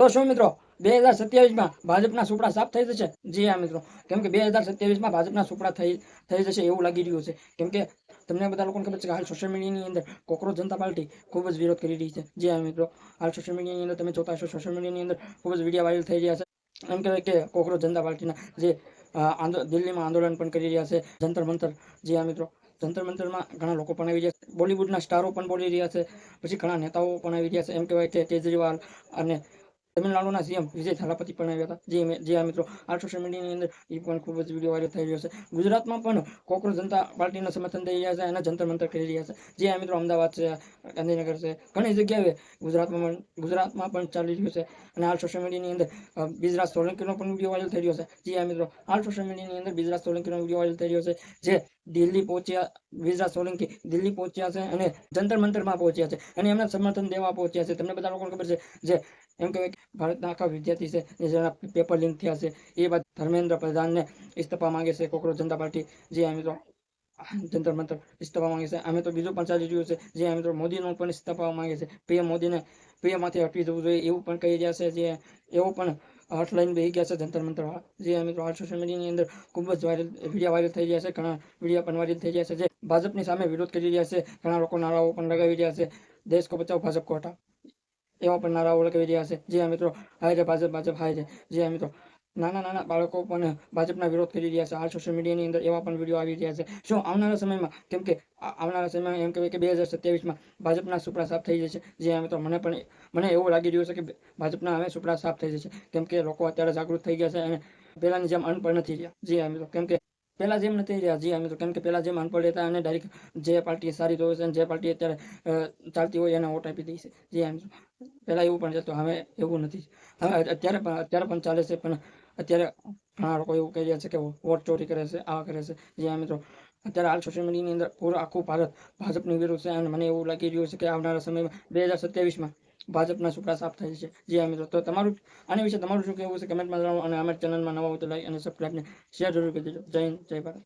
તો શું મિત્રો 2027માં ભાજપના સુપડા સાફ થઈ જશે? જી હા મિત્રો, કેમ કે 2027માં ભાજપના સુપડા થઈ જશે એવું લાગી રહ્યું છે. કેમ કે તમને બધા લોકોને ખબર છે કે હાલ સોશિયલ મીડિયાની અંદર કોકરોચ જનતા પાર્ટી ખૂબ જ વિરોધ કરી રહી છે. જી હા મિત્રો, હાલ સોશિયલ મીડિયાની અંદર તમે જોતા હશો, સોશિયલ મીડિયાની અંદર ખૂબ જ વિડીયો વાયરલ થઈ રહ્યા છે. એમ કહેવાય કે કોકરોચ જનતા પાર્ટીના જે દિલ્હીમાં આંદોલન પણ કરી રહ્યા છે, જંતર મંતર. જી હા મિત્રો, જંતર મંતરમાં ઘણા લોકો પણ આવી રહ્યા છે, બોલિવૂડના સ્ટારો પણ બોલી રહ્યા છે, પછી ઘણા નેતાઓ પણ આવી રહ્યા છે. એમ કહેવાય કે કેજરીવાલ અને તમિલનાડુના સીએમ વિજય થાલાપતિ પણ આવ્યા હતા. જી હા મિત્રો, આ સોશિયલ મીડિયાની અંદર એ પણ ખૂબ જ વિડીયો વાયરલ થઈ રહ્યો છે. ગુજરાતમાં પણ કોકરોચ જનતા પાર્ટીના સમર્થન થઈ રહ્યા છે અને જંતર મંતર કરી રહ્યા છે. જી હા મિત્રો, અમદાવાદ છે, ગાંધીનગર છે, ઘણી જગ્યાએ ગુજરાતમાં પણ ચાલી રહ્યું છે. અને હાલ સોશિયલ મીડિયાની અંદર બિજરાજ સોલંકીનો પણ વિડીયો વાયરલ થઈ રહ્યો છે. જી હા મિત્રો, હાલ સોશિયલ મીડિયાની અંદર બિજરાજ સોલંકીનો વિડીયો વાયરલ થઈ રહ્યો છે, જે દિલ્હી પહોંચ્યા. બિજરાજ સોલંકી દિલ્હી પહોંચ્યા છે અને જંતર મંતરમાં પહોંચ્યા છે અને એમને સમર્થન દેવા પહોંચ્યા છે. તમને બધા લોકોને ખબર છે, જે એમ કહેવાય કે ભારતના આખા વિદ્યાર્થી છે, જેના પેપર લીક થયા છે, એ બાદ ધર્મેન્દ્ર પ્રધાનને ઇસ્તીફા માંગે છે કોકરોચ જનતા પાર્ટી. જે આ મિત્રો જંતર મંતર ઇસ્તીફા માંગે છે. અમે તો બીજું પણ ચાલી રહ્યું છે, જે આ મિત્રો મોદીનો પણ ઇસ્તીફા માંગે છે. પીએમ મોદીને પીએમમાંથી હટવી જવું જોઈએ એવું પણ કહી રહ્યા છે. જે એવો પણ હટલાઈન બેસી ગયા છે જંતર મંતર વાળા. જે આ મિત્રો હાલ સોશિયલ મીડિયાની અંદર ખૂબ જ વિડીયો વાયરલ થઈ રહ્યા છે. ઘણા વિડીયો પણ વાયરલ થઈ રહ્યા છે, જે ભાજપની સામે વિરોધ કરી રહ્યા છે. ઘણા લોકો નારાઓ પણ લગાવી રહ્યા છે, દેશ કો બચાવો ભાજપ કો હટાઓ, એવા પણ નારાઓ લગાવી રહ્યા છે. જે આ મિત્રો હાય રે ભાજપ, ભાજપ હાય રે. જે આ મિત્રો નાના બાળકો પણ ભાજપના વિરોધ કરી રહ્યા છે. હાલ સોશિયલ મીડિયાની અંદર એવા પણ વિડીયો આવી રહ્યા છે. શું આવનારા સમયમાં, કેમ કે આવનારા સમયમાં એમ કહેવાય કે 2027માં ભાજપના સુપડા સાફ થઈ જશે? જે આ મિત્રો મને એવું લાગી રહ્યું છે કે ભાજપના હવે સુપડા સાફ થઈ જશે. કેમ કે લોકો અત્યારે જાગૃત થઈ ગયા છે અને પહેલાની જેમ અનપઢ નથી રહ્યા. જી હા મિત્રો, કેમ કે પહેલા જેમ નથી રહ્યા. જી હા મિત્રો, કેમ કે પહેલા જેમ અનપઢ હતા અને ડાયરેક્ટ જે પાર્ટી સારી જોવે છે અને જે પાર્ટી અત્યારે ચાલતી હોય એને વોટ આપી દે છે. જી હા મિત્રો, પહેલા એવું પણ જતું, હવે એવું નથી. હવે અત્યારે પણ ચાલે છે, પણ અત્યારે ઘણા લોકો એવું કહી રહ્યા છે કે વોટ ચોરી કરે છે, આ કરે છે. જી હા મિત્રો, અત્યારે હાલ સોશિયલ મીડિયાની અંદર પૂરું આખું ભારત ભાજપની વિરુદ્ધ છે અને મને એવું લાગી રહ્યું છે કે આવનારા સમયમાં 2027માં ભાજપના સુપડા સાફ થાય છે. જી હા મિત્રો, તો તમારું આની વિશે તમારું શું કહેવું છે કમેન્ટમાં જણાવો અને અમારી ચેનલમાં નવા હોય તો લાઈક અને સબસ્ક્રાઈબને શેર જરૂર કરી દેજો. જય હિન્દ, જય ભારત.